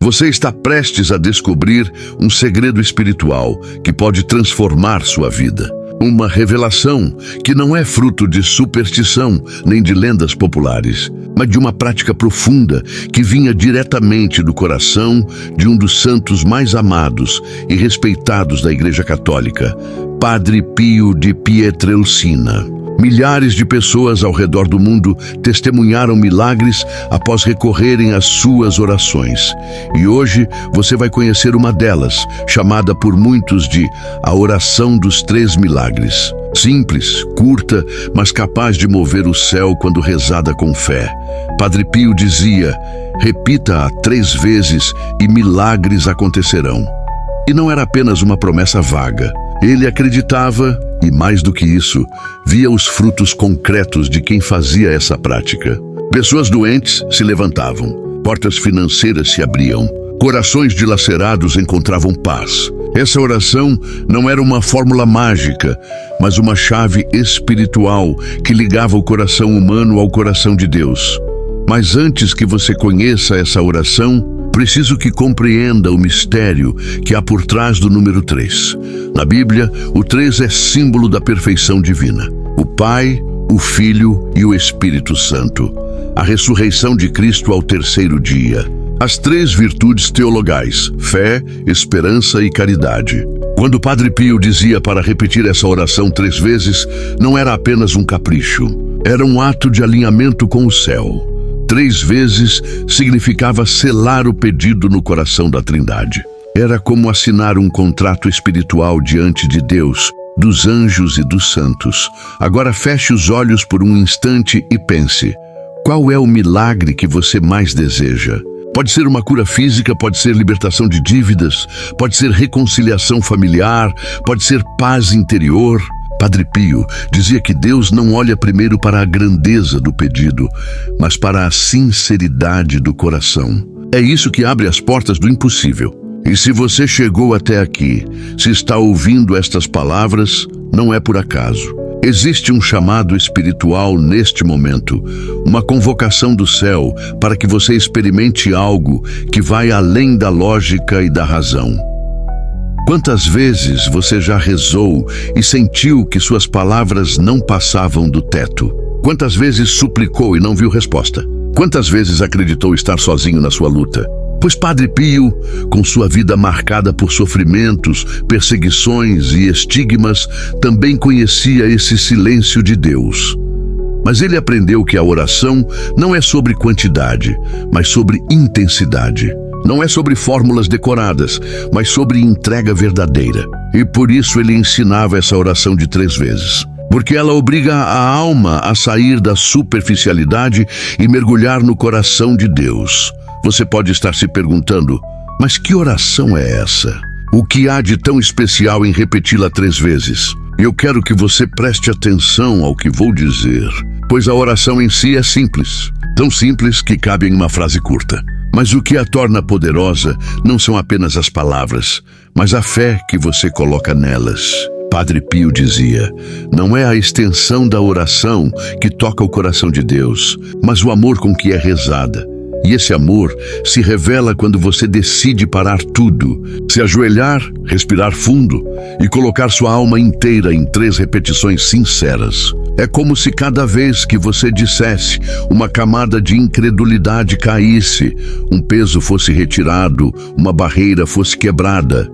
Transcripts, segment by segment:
Você está prestes a descobrir um segredo espiritual que pode transformar sua vida. Uma revelação que não é fruto de superstição nem de lendas populares, mas de uma prática profunda que vinha diretamente do coração de um dos santos mais amados e respeitados da Igreja Católica, Padre Pio de Pietrelcina. Milhares de pessoas ao redor do mundo testemunharam milagres após recorrerem às suas orações. E hoje você vai conhecer uma delas, chamada por muitos de a oração dos 3 milagres. Simples, curta, mas capaz de mover o céu quando rezada com fé. Padre Pio dizia: repita-a 3 vezes e milagres acontecerão. E não era apenas uma promessa vaga. Ele acreditava, e mais do que isso, via os frutos concretos de quem fazia essa prática. Pessoas doentes se levantavam, portas financeiras se abriam, corações dilacerados encontravam paz. Essa oração não era uma fórmula mágica, mas uma chave espiritual que ligava o coração humano ao coração de Deus. Mas antes que você conheça essa oração, preciso que compreenda o mistério que há por trás do número 3. Na Bíblia, o 3 é símbolo da perfeição divina. O Pai, o Filho e o Espírito Santo. A ressurreição de Cristo ao 3º dia. As 3 virtudes teologais: fé, esperança e caridade. Quando o Padre Pio dizia para repetir essa oração 3 vezes, não era apenas um capricho. Era um ato de alinhamento com o céu. 3 vezes significava selar o pedido no coração da Trindade. Era como assinar um contrato espiritual diante de Deus, dos anjos e dos santos. Agora feche os olhos por um instante e pense: qual é o milagre que você mais deseja? Pode ser uma cura física, pode ser libertação de dívidas, pode ser reconciliação familiar, pode ser paz interior. Padre Pio dizia que Deus não olha primeiro para a grandeza do pedido, mas para a sinceridade do coração. É isso que abre as portas do impossível. E se você chegou até aqui, se está ouvindo estas palavras, não é por acaso. Existe um chamado espiritual neste momento, uma convocação do céu para que você experimente algo que vai além da lógica e da razão. Quantas vezes você já rezou e sentiu que suas palavras não passavam do teto? Quantas vezes suplicou e não viu resposta? Quantas vezes acreditou estar sozinho na sua luta? Pois Padre Pio, com sua vida marcada por sofrimentos, perseguições e estigmas, também conhecia esse silêncio de Deus. Mas ele aprendeu que a oração não é sobre quantidade, mas sobre intensidade. Não é sobre fórmulas decoradas, mas sobre entrega verdadeira. E por isso ele ensinava essa oração de 3 vezes. Porque ela obriga a alma a sair da superficialidade e mergulhar no coração de Deus. Você pode estar se perguntando: mas que oração é essa? O que há de tão especial em repeti-la 3 vezes? Eu quero que você preste atenção ao que vou dizer, pois a oração em si é simples. Tão simples que cabe em uma frase curta. Mas o que a torna poderosa não são apenas as palavras, mas a fé que você coloca nelas. Padre Pio dizia: não é a extensão da oração que toca o coração de Deus, mas o amor com que é rezada. E esse amor se revela quando você decide parar tudo, se ajoelhar, respirar fundo e colocar sua alma inteira em 3 repetições sinceras. É como se cada vez que você dissesse, uma camada de incredulidade caísse, um peso fosse retirado, uma barreira fosse quebrada.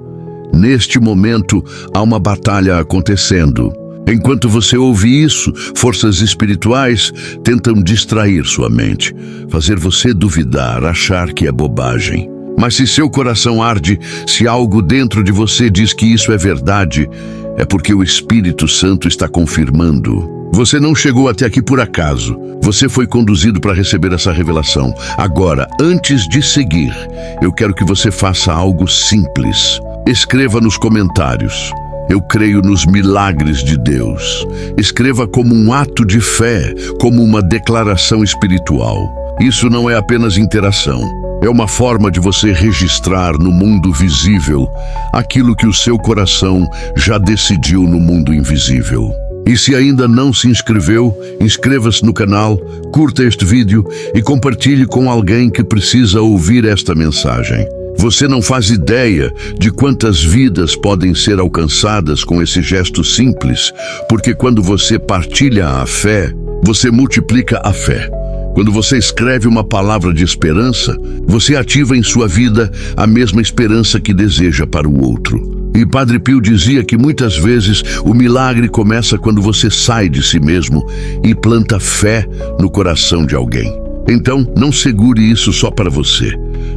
Neste momento, há uma batalha acontecendo. Enquanto você ouve isso, forças espirituais tentam distrair sua mente, fazer você duvidar, achar que é bobagem. Mas se seu coração arde, se algo dentro de você diz que isso é verdade, é porque o Espírito Santo está confirmando. Você não chegou até aqui por acaso. Você foi conduzido para receber essa revelação. Agora, antes de seguir, eu quero que você faça algo simples. Escreva nos comentários: eu creio nos milagres de Deus. Escreva como um ato de fé, como uma declaração espiritual. Isso não é apenas interação. É uma forma de você registrar no mundo visível aquilo que o seu coração já decidiu no mundo invisível. E se ainda não se inscreveu, inscreva-se no canal, curta este vídeo e compartilhe com alguém que precisa ouvir esta mensagem. Você não faz ideia de quantas vidas podem ser alcançadas com esse gesto simples, porque quando você partilha a fé, você multiplica a fé. Quando você escreve uma palavra de esperança, você ativa em sua vida a mesma esperança que deseja para o outro. E Padre Pio dizia que muitas vezes o milagre começa quando você sai de si mesmo e planta fé no coração de alguém. Então, não segure isso só para você.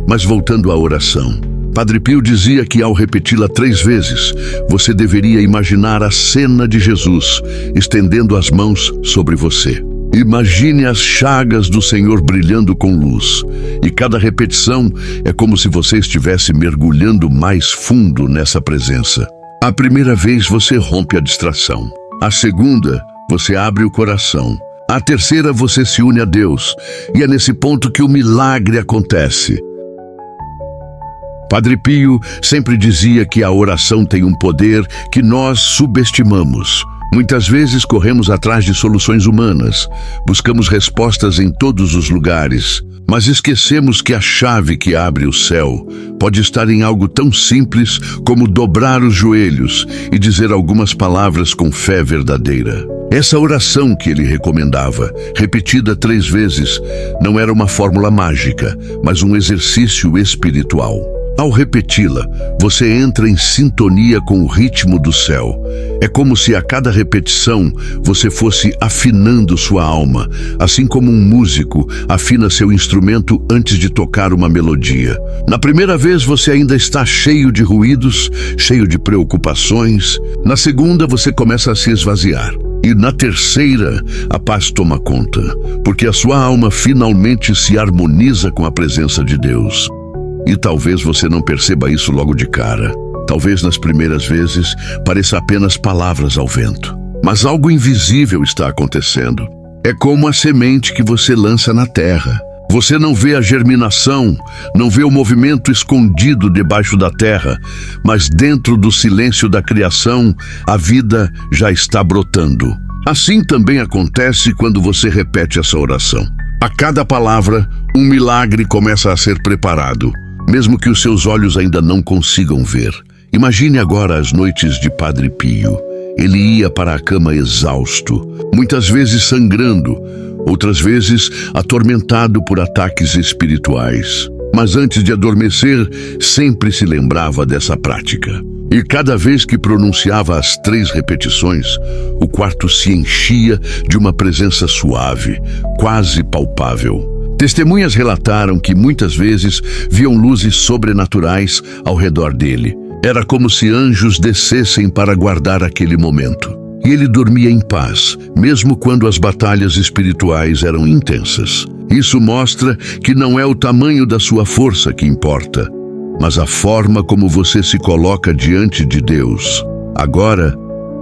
Mas voltando à oração, Padre Pio dizia que ao repeti-la 3 vezes, você deveria imaginar a cena de Jesus estendendo as mãos sobre você. Imagine as chagas do Senhor brilhando com luz, e cada repetição é como se você estivesse mergulhando mais fundo nessa presença. A primeira vez você rompe a distração. A segunda, você abre o coração. A terceira, você se une a Deus, e é nesse ponto que o milagre acontece. Padre Pio sempre dizia que a oração tem um poder que nós subestimamos. Muitas vezes corremos atrás de soluções humanas, buscamos respostas em todos os lugares, mas esquecemos que a chave que abre o céu pode estar em algo tão simples como dobrar os joelhos e dizer algumas palavras com fé verdadeira. Essa oração que ele recomendava, repetida 3 vezes, não era uma fórmula mágica, mas um exercício espiritual. Ao repeti-la, você entra em sintonia com o ritmo do céu. É como se a cada repetição você fosse afinando sua alma, assim como um músico afina seu instrumento antes de tocar uma melodia. Na primeira vez você ainda está cheio de ruídos, cheio de preocupações. Na segunda você começa a se esvaziar. E na terceira, a paz toma conta, porque a sua alma finalmente se harmoniza com a presença de Deus. E talvez você não perceba isso logo de cara. Talvez nas primeiras vezes pareça apenas palavras ao vento. Mas algo invisível está acontecendo. É como a semente que você lança na terra. Você não vê a germinação, não vê o movimento escondido debaixo da terra, mas dentro do silêncio da criação, a vida já está brotando. Assim também acontece quando você repete essa oração. A cada palavra, um milagre começa a ser preparado, mesmo que os seus olhos ainda não consigam ver. Imagine agora as noites de Padre Pio. Ele ia para a cama exausto, muitas vezes sangrando, outras vezes atormentado por ataques espirituais. Mas antes de adormecer, sempre se lembrava dessa prática. E cada vez que pronunciava as 3 repetições, o quarto se enchia de uma presença suave, quase palpável. Testemunhas relataram que muitas vezes viam luzes sobrenaturais ao redor dele. Era como se anjos descessem para guardar aquele momento. E ele dormia em paz, mesmo quando as batalhas espirituais eram intensas. Isso mostra que não é o tamanho da sua força que importa, mas a forma como você se coloca diante de Deus. Agora,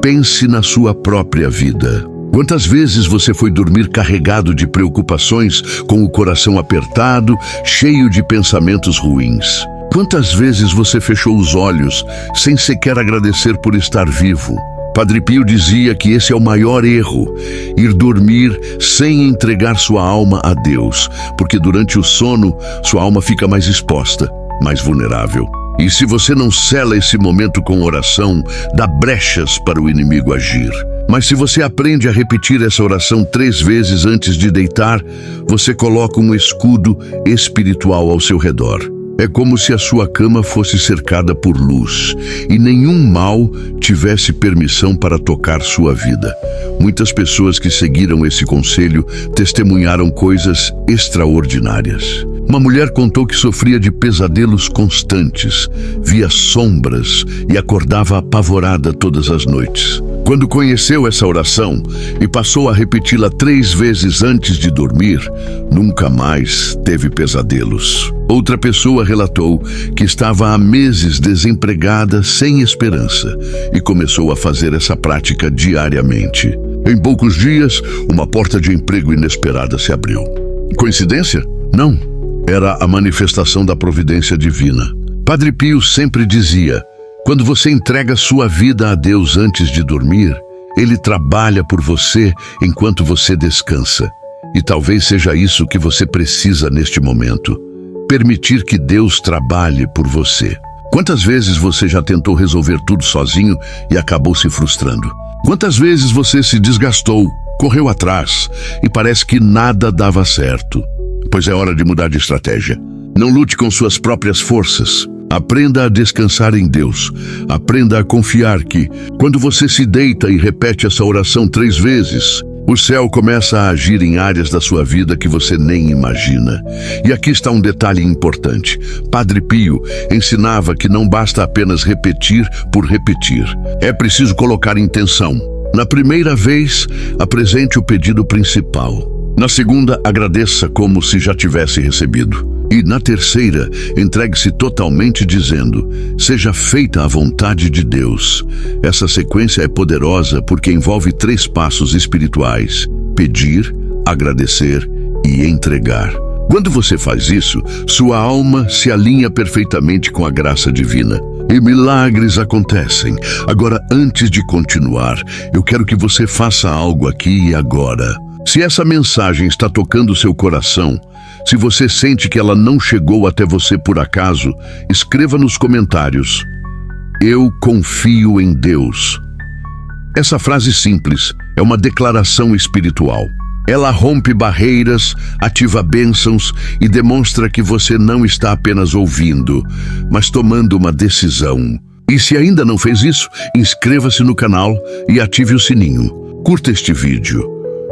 pense na sua própria vida. Quantas vezes você foi dormir carregado de preocupações, com o coração apertado, cheio de pensamentos ruins? Quantas vezes você fechou os olhos, sem sequer agradecer por estar vivo? Padre Pio dizia que esse é o maior erro, ir dormir sem entregar sua alma a Deus, porque durante o sono, sua alma fica mais exposta, mais vulnerável. E se você não sela esse momento com oração, dá brechas para o inimigo agir. Mas se você aprende a repetir essa oração 3 vezes antes de deitar, você coloca um escudo espiritual ao seu redor. É como se a sua cama fosse cercada por luz e nenhum mal tivesse permissão para tocar sua vida. Muitas pessoas que seguiram esse conselho testemunharam coisas extraordinárias. Uma mulher contou que sofria de pesadelos constantes, via sombras e acordava apavorada todas as noites. Quando conheceu essa oração e passou a repeti-la 3 vezes antes de dormir, nunca mais teve pesadelos. Outra pessoa relatou que estava há meses desempregada, sem esperança, e começou a fazer essa prática diariamente. Em poucos dias, uma porta de emprego inesperada se abriu. Coincidência? Não. Era a manifestação da providência divina. Padre Pio sempre dizia: quando você entrega sua vida a Deus antes de dormir, Ele trabalha por você enquanto você descansa. E talvez seja isso que você precisa neste momento. permitir que Deus trabalhe por você. Quantas vezes você já tentou resolver tudo sozinho e acabou se frustrando? Quantas vezes você se desgastou, correu atrás e parece que nada dava certo? Pois é hora de mudar de estratégia. Não lute com suas próprias forças. Aprenda a descansar em Deus. Aprenda a confiar que, quando você se deita e repete essa oração 3 vezes, o céu começa a agir em áreas da sua vida que você nem imagina. E aqui está um detalhe importante. Padre Pio ensinava que não basta apenas repetir por repetir. É preciso colocar intenção. Na primeira vez, apresente o pedido principal. Na segunda, agradeça como se já tivesse recebido. E na terceira, entregue-se totalmente dizendo: seja feita a vontade de Deus. Essa sequência é poderosa porque envolve 3 passos espirituais: pedir, agradecer e entregar. Quando você faz isso, sua alma se alinha perfeitamente com a graça divina. E milagres acontecem. Agora, antes de continuar, eu quero que você faça algo aqui e agora. Se essa mensagem está tocando seu coração, se você sente que ela não chegou até você por acaso, escreva nos comentários: eu confio em Deus. Essa frase simples é uma declaração espiritual. Ela rompe barreiras, ativa bênçãos e demonstra que você não está apenas ouvindo, mas tomando uma decisão. E se ainda não fez isso, inscreva-se no canal e ative o sininho. Curta este vídeo,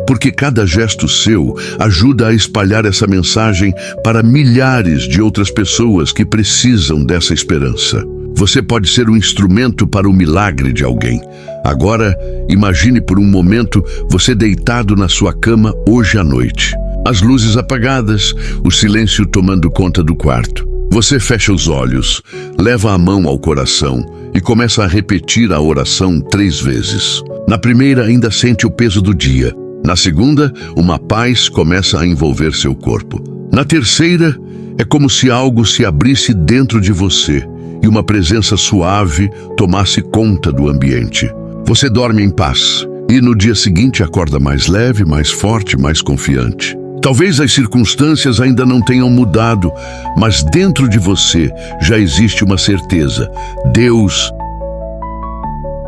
porque cada gesto seu ajuda a espalhar essa mensagem para milhares de outras pessoas que precisam dessa esperança. Você pode ser um instrumento para o milagre de alguém. Agora, imagine por um momento você deitado na sua cama hoje à noite. As luzes apagadas, o silêncio tomando conta do quarto. Você fecha os olhos, leva a mão ao coração e começa a repetir a oração 3 vezes. Na primeira, ainda sente o peso do dia. Na segunda, uma paz começa a envolver seu corpo. Na terceira, é como se algo se abrisse dentro de você e uma presença suave tomasse conta do ambiente. Você dorme em paz e no dia seguinte acorda mais leve, mais forte, mais confiante. Talvez as circunstâncias ainda não tenham mudado, mas dentro de você já existe uma certeza: Deus.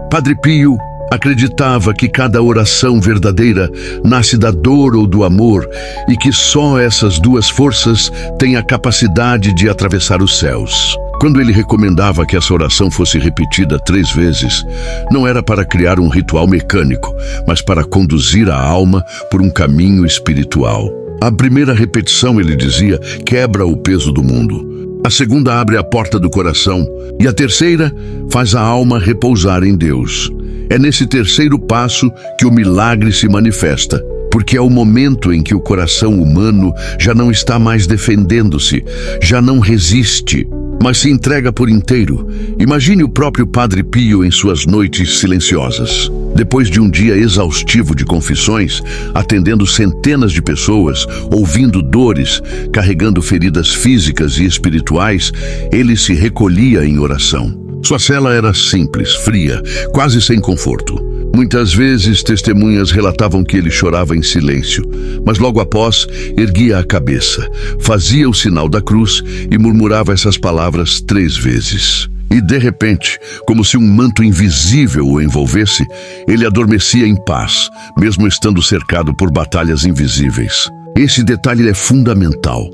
Padre Pio acreditava que cada oração verdadeira nasce da dor ou do amor e que só essas 2 forças têm a capacidade de atravessar os céus. Quando ele recomendava que essa oração fosse repetida 3 vezes, não era para criar um ritual mecânico, mas para conduzir a alma por um caminho espiritual. A primeira repetição, ele dizia, quebra o peso do mundo. A segunda abre a porta do coração e a terceira faz a alma repousar em Deus. É nesse terceiro passo que o milagre se manifesta, porque é o momento em que o coração humano já não está mais defendendo-se, já não resiste, mas se entrega por inteiro. Imagine o próprio Padre Pio em suas noites silenciosas. Depois de um dia exaustivo de confissões, atendendo centenas de pessoas, ouvindo dores, carregando feridas físicas e espirituais, ele se recolhia em oração. Sua cela era simples, fria, quase sem conforto. Muitas vezes testemunhas relatavam que ele chorava em silêncio, mas logo após erguia a cabeça, fazia o sinal da cruz e murmurava essas palavras 3 vezes. E de repente, como se um manto invisível o envolvesse, ele adormecia em paz, mesmo estando cercado por batalhas invisíveis. Esse detalhe é fundamental.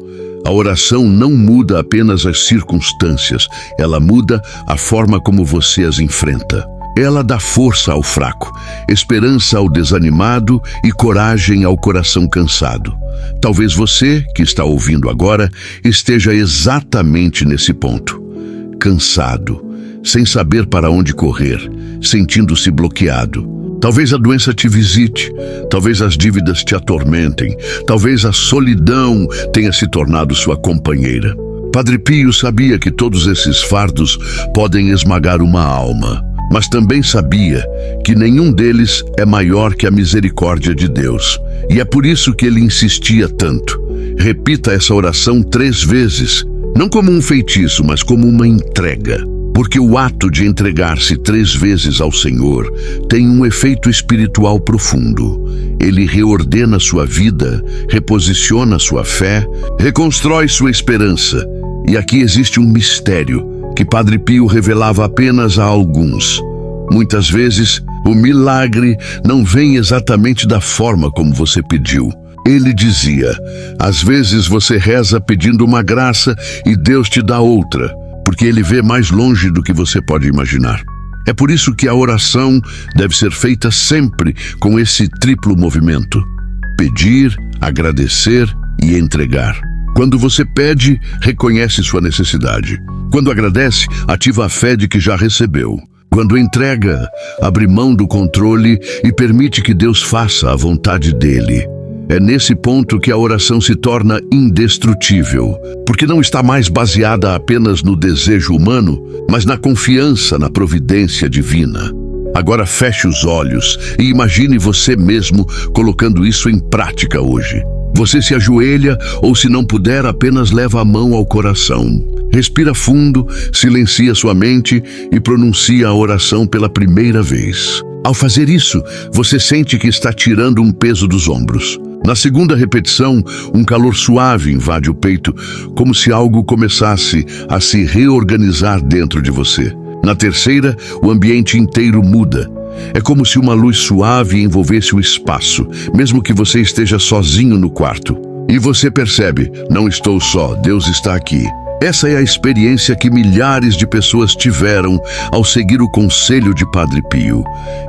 A oração não muda apenas as circunstâncias, ela muda a forma como você as enfrenta. Ela dá força ao fraco, esperança ao desanimado e coragem ao coração cansado. Talvez você, que está ouvindo agora, esteja exatamente nesse ponto. Cansado, sem saber para onde correr, sentindo-se bloqueado. Talvez a doença te visite, talvez as dívidas te atormentem, talvez a solidão tenha se tornado sua companheira. Padre Pio sabia que todos esses fardos podem esmagar uma alma, mas também sabia que nenhum deles é maior que a misericórdia de Deus. E é por isso que ele insistia tanto. Repita essa oração 3 vezes, não como um feitiço, mas como uma entrega. Porque o ato de entregar-se 3 vezes ao Senhor tem um efeito espiritual profundo. Ele reordena sua vida, reposiciona sua fé, reconstrói sua esperança. E aqui existe um mistério que Padre Pio revelava apenas a alguns. Muitas vezes, o milagre não vem exatamente da forma como você pediu. Ele dizia: às vezes você reza pedindo uma graça e Deus te dá outra, porque Ele vê mais longe do que você pode imaginar. É por isso que a oração deve ser feita sempre com esse triplo movimento: pedir, agradecer e entregar. Quando você pede, reconhece sua necessidade. Quando agradece, ativa a fé de que já recebeu. Quando entrega, abre mão do controle e permite que Deus faça a vontade dele. É nesse ponto que a oração se torna indestrutível, porque não está mais baseada apenas no desejo humano, mas na confiança na providência divina. Agora feche os olhos e imagine você mesmo colocando isso em prática hoje. Você se ajoelha ou, se não puder, apenas leva a mão ao coração. Respira fundo, silencia sua mente e pronuncia a oração pela primeira vez. Ao fazer isso, você sente que está tirando um peso dos ombros. Na segunda repetição, um calor suave invade o peito, como se algo começasse a se reorganizar dentro de você. Na terceira, o ambiente inteiro muda. É como se uma luz suave envolvesse o espaço, mesmo que você esteja sozinho no quarto. E você percebe: não estou só, Deus está aqui. Essa é a experiência que milhares de pessoas tiveram ao seguir o conselho de Padre Pio.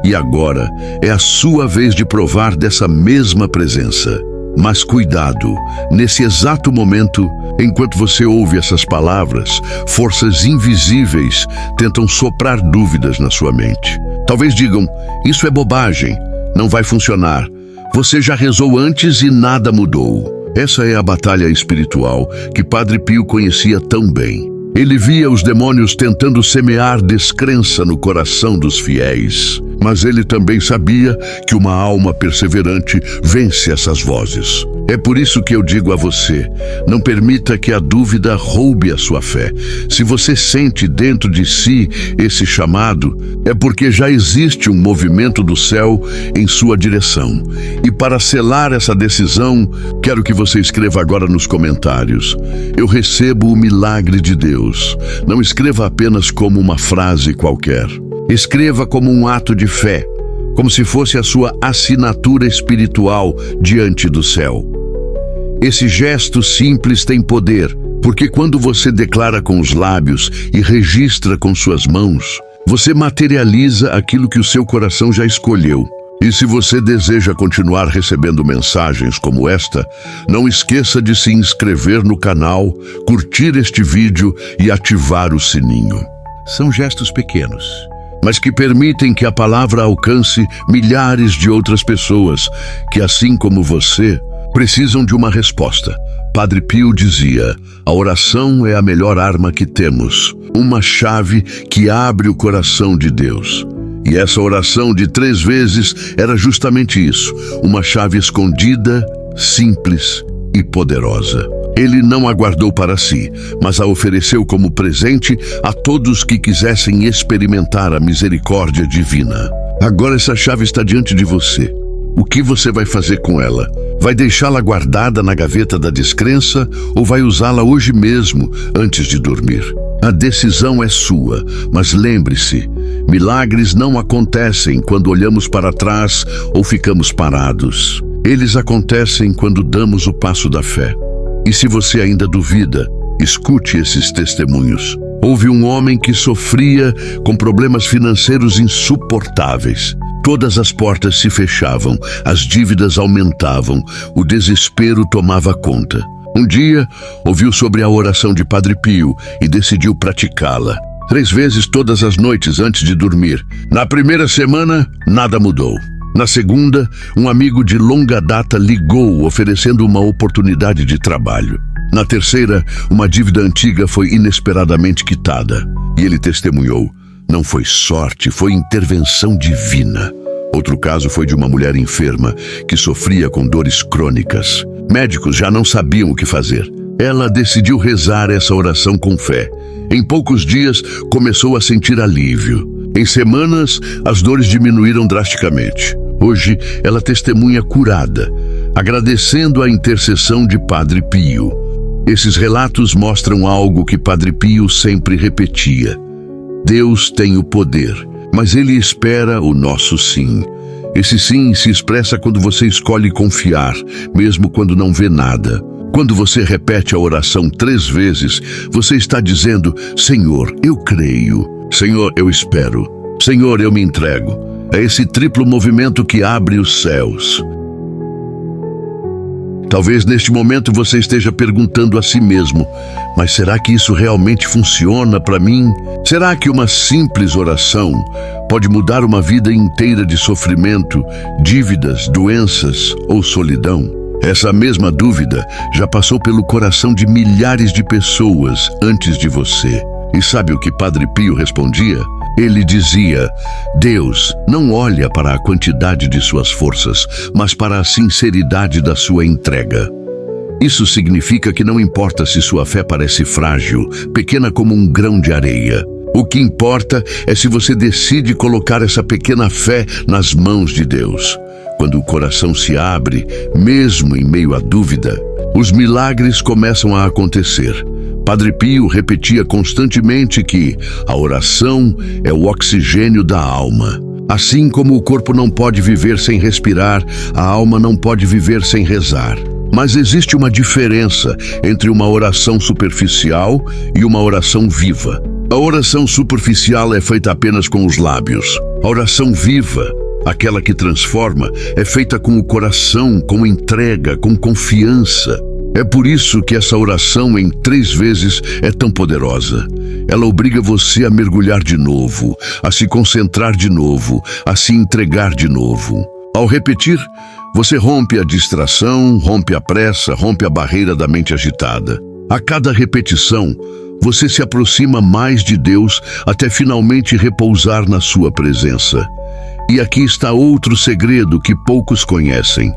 E agora é a sua vez de provar dessa mesma presença. Mas cuidado, nesse exato momento, enquanto você ouve essas palavras, forças invisíveis tentam soprar dúvidas na sua mente. Talvez digam: isso é bobagem, não vai funcionar. Você já rezou antes e nada mudou. Essa é a batalha espiritual que Padre Pio conhecia tão bem. Ele via os demônios tentando semear descrença no coração dos fiéis, mas ele também sabia que uma alma perseverante vence essas vozes. É por isso que eu digo a você: não permita que a dúvida roube a sua fé. Se você sente dentro de si esse chamado, é porque já existe um movimento do céu em sua direção. E para selar essa decisão, quero que você escreva agora nos comentários: eu recebo o milagre de Deus. Não escreva apenas como uma frase qualquer. Escreva como um ato de fé, como se fosse a sua assinatura espiritual diante do céu. Esse gesto simples tem poder, porque quando você declara com os lábios e registra com suas mãos, você materializa aquilo que o seu coração já escolheu. E se você deseja continuar recebendo mensagens como esta, não esqueça de se inscrever no canal, curtir este vídeo e ativar o sininho. São gestos pequenos, mas que permitem que a palavra alcance milhares de outras pessoas que, assim como você, precisam de uma resposta. Padre Pio dizia: a oração é a melhor arma que temos, uma chave que abre o coração de Deus. E essa oração de 3 vezes era justamente isso, uma chave escondida, simples e poderosa. Ele não a guardou para si, mas a ofereceu como presente a todos que quisessem experimentar a misericórdia divina. Agora essa chave está diante de você. O que você vai fazer com ela? Vai deixá-la guardada na gaveta da descrença ou vai usá-la hoje mesmo, antes de dormir? A decisão é sua, mas lembre-se, milagres não acontecem quando olhamos para trás ou ficamos parados. Eles acontecem quando damos o passo da fé. E se você ainda duvida, escute esses testemunhos. Houve um homem que sofria com problemas financeiros insuportáveis. Todas as portas se fechavam, as dívidas aumentavam, o desespero tomava conta. Um dia, ouviu sobre a oração de Padre Pio e decidiu praticá-la. 3 vezes todas as noites antes de dormir. Na primeira semana, nada mudou. Na segunda, um amigo de longa data ligou oferecendo uma oportunidade de trabalho. Na terceira, uma dívida antiga foi inesperadamente quitada. E ele testemunhou: não foi sorte, foi intervenção divina. Outro caso foi de uma mulher enferma que sofria com dores crônicas. Médicos já não sabiam o que fazer. Ela decidiu rezar essa oração com fé. Em poucos dias, começou a sentir alívio. Em semanas, as dores diminuíram drasticamente. Hoje, ela testemunha curada, agradecendo a intercessão de Padre Pio. Esses relatos mostram algo que Padre Pio sempre repetia: Deus tem o poder, mas Ele espera o nosso sim. Esse sim se expressa quando você escolhe confiar, mesmo quando não vê nada. Quando você repete a oração 3 vezes, você está dizendo: Senhor, eu creio. Senhor, eu espero. Senhor, eu me entrego. É esse triplo movimento que abre os céus. Talvez neste momento você esteja perguntando a si mesmo: mas será que isso realmente funciona para mim? Será que uma simples oração pode mudar uma vida inteira de sofrimento, dívidas, doenças ou solidão? Essa mesma dúvida já passou pelo coração de milhares de pessoas antes de você. E sabe o que Padre Pio respondia? Ele dizia: Deus não olha para a quantidade de suas forças, mas para a sinceridade da sua entrega. Isso significa que não importa se sua fé parece frágil, pequena como um grão de areia. O que importa é se você decide colocar essa pequena fé nas mãos de Deus. Quando o coração se abre, mesmo em meio à dúvida, os milagres começam a acontecer. Padre Pio repetia constantemente que a oração é o oxigênio da alma. Assim como o corpo não pode viver sem respirar, a alma não pode viver sem rezar. Mas existe uma diferença entre uma oração superficial e uma oração viva. A oração superficial é feita apenas com os lábios. A oração viva, aquela que transforma, é feita com o coração, com entrega, com confiança. É por isso que essa oração em 3 vezes é tão poderosa. Ela obriga você a mergulhar de novo, a se concentrar de novo, a se entregar de novo. Ao repetir, você rompe a distração, rompe a pressa, rompe a barreira da mente agitada. A cada repetição, você se aproxima mais de Deus até finalmente repousar na sua presença. E aqui está outro segredo que poucos conhecem.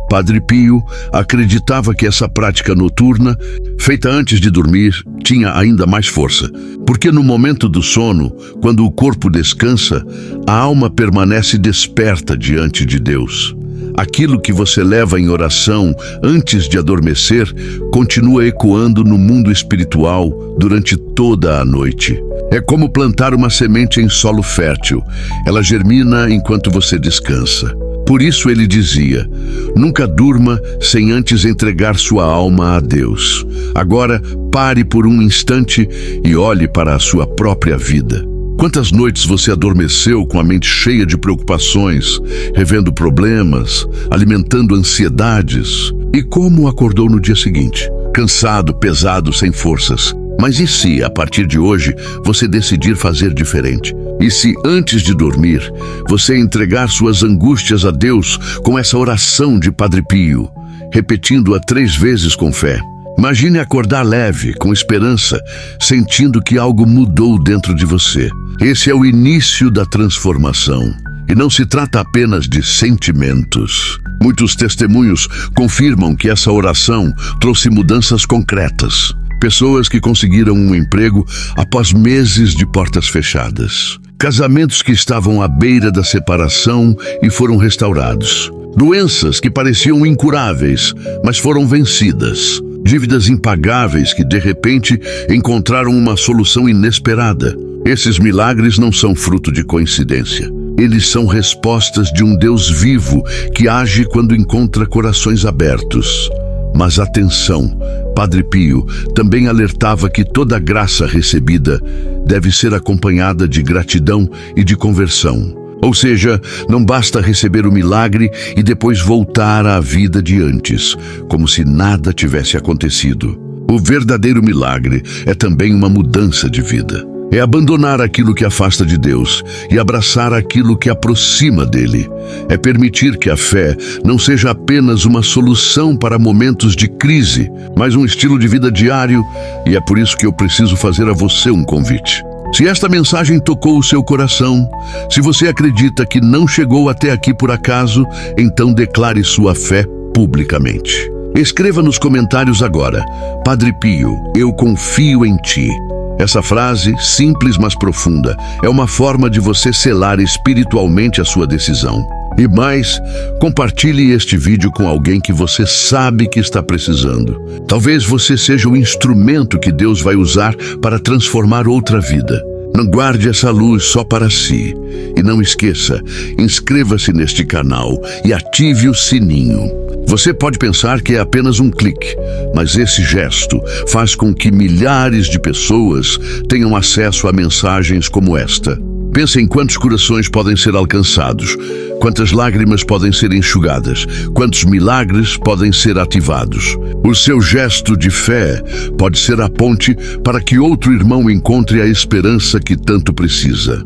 Padre Pio acreditava que essa prática noturna, feita antes de dormir, tinha ainda mais força, porque no momento do sono, quando o corpo descansa, a alma permanece desperta diante de Deus. Aquilo que você leva em oração antes de adormecer continua ecoando no mundo espiritual durante toda a noite. É como plantar uma semente em solo fértil. Ela germina enquanto você descansa. Por isso ele dizia: nunca durma sem antes entregar sua alma a Deus. Agora, pare por um instante e olhe para a sua própria vida. Quantas noites você adormeceu com a mente cheia de preocupações, revendo problemas, alimentando ansiedades? E como acordou no dia seguinte? Cansado, pesado, sem forças. Mas e se, a partir de hoje, você decidir fazer diferente? E se, antes de dormir, você entregar suas angústias a Deus com essa oração de Padre Pio, repetindo-a 3 vezes com fé? Imagine acordar leve, com esperança, sentindo que algo mudou dentro de você. Esse é o início da transformação. E não se trata apenas de sentimentos. Muitos testemunhos confirmam que essa oração trouxe mudanças concretas. Pessoas que conseguiram um emprego após meses de portas fechadas. Casamentos que estavam à beira da separação e foram restaurados. Doenças que pareciam incuráveis, mas foram vencidas. Dívidas impagáveis que, de repente, encontraram uma solução inesperada. Esses milagres não são fruto de coincidência. Eles são respostas de um Deus vivo que age quando encontra corações abertos. Mas atenção, Padre Pio também alertava que toda graça recebida deve ser acompanhada de gratidão e de conversão. Ou seja, não basta receber o milagre e depois voltar à vida de antes, como se nada tivesse acontecido. O verdadeiro milagre é também uma mudança de vida. É abandonar aquilo que afasta de Deus e abraçar aquilo que aproxima dele. É permitir que a fé não seja apenas uma solução para momentos de crise, mas um estilo de vida diário, e é por isso que eu preciso fazer a você um convite. Se esta mensagem tocou o seu coração, se você acredita que não chegou até aqui por acaso, então declare sua fé publicamente. Escreva nos comentários agora: Padre Pio, eu confio em ti. Essa frase, simples mas profunda, é uma forma de você selar espiritualmente a sua decisão. E mais, compartilhe este vídeo com alguém que você sabe que está precisando. Talvez você seja o instrumento que Deus vai usar para transformar outra vida. Não guarde essa luz só para si. E não esqueça, inscreva-se neste canal e ative o sininho. Você pode pensar que é apenas um clique, mas esse gesto faz com que milhares de pessoas tenham acesso a mensagens como esta. Pense em quantos corações podem ser alcançados, quantas lágrimas podem ser enxugadas, quantos milagres podem ser ativados. O seu gesto de fé pode ser a ponte para que outro irmão encontre a esperança que tanto precisa.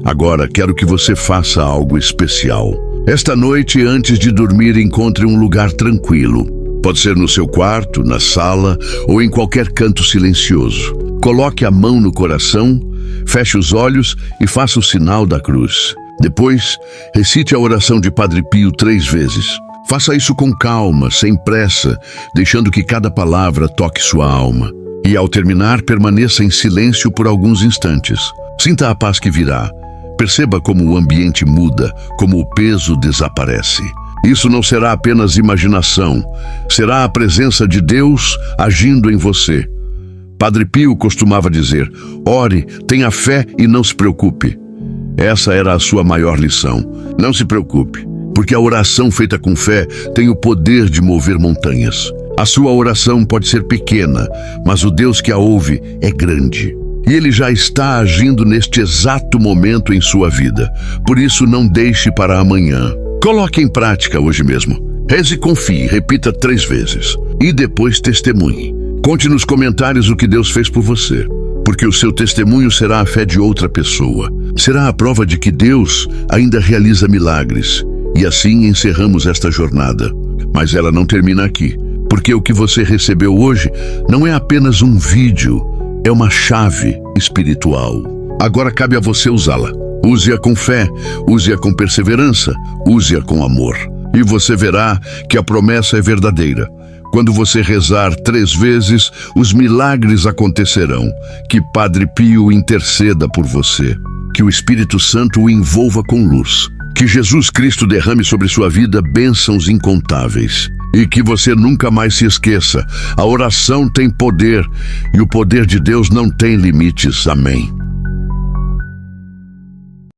Agora, quero que você faça algo especial. Esta noite, antes de dormir, encontre um lugar tranquilo. Pode ser no seu quarto, na sala ou em qualquer canto silencioso. Coloque a mão no coração, feche os olhos e faça o sinal da cruz. Depois, recite a oração de Padre Pio 3 vezes. Faça isso com calma, sem pressa, deixando que cada palavra toque sua alma. E ao terminar, permaneça em silêncio por alguns instantes. Sinta a paz que virá. Perceba como o ambiente muda, como o peso desaparece. Isso não será apenas imaginação, será a presença de Deus agindo em você. Padre Pio costumava dizer: ore, tenha fé e não se preocupe. Essa era a sua maior lição. Não se preocupe, porque a oração feita com fé tem o poder de mover montanhas. A sua oração pode ser pequena, mas o Deus que a ouve é grande. E Ele já está agindo neste exato momento em sua vida. Por isso, não deixe para amanhã. Coloque em prática hoje mesmo. Reze e confie, repita 3 vezes. E depois testemunhe. Conte nos comentários o que Deus fez por você, porque o seu testemunho será a fé de outra pessoa. Será a prova de que Deus ainda realiza milagres. E assim encerramos esta jornada. Mas ela não termina aqui, porque o que você recebeu hoje não é apenas um vídeo, é uma chave espiritual. Agora cabe a você usá-la. Use-a com fé, use-a com perseverança, use-a com amor. E você verá que a promessa é verdadeira. Quando você rezar 3 vezes, os milagres acontecerão. Que Padre Pio interceda por você. Que o Espírito Santo o envolva com luz. Que Jesus Cristo derrame sobre sua vida bênçãos incontáveis. E que você nunca mais se esqueça, a oração tem poder e o poder de Deus não tem limites. Amém.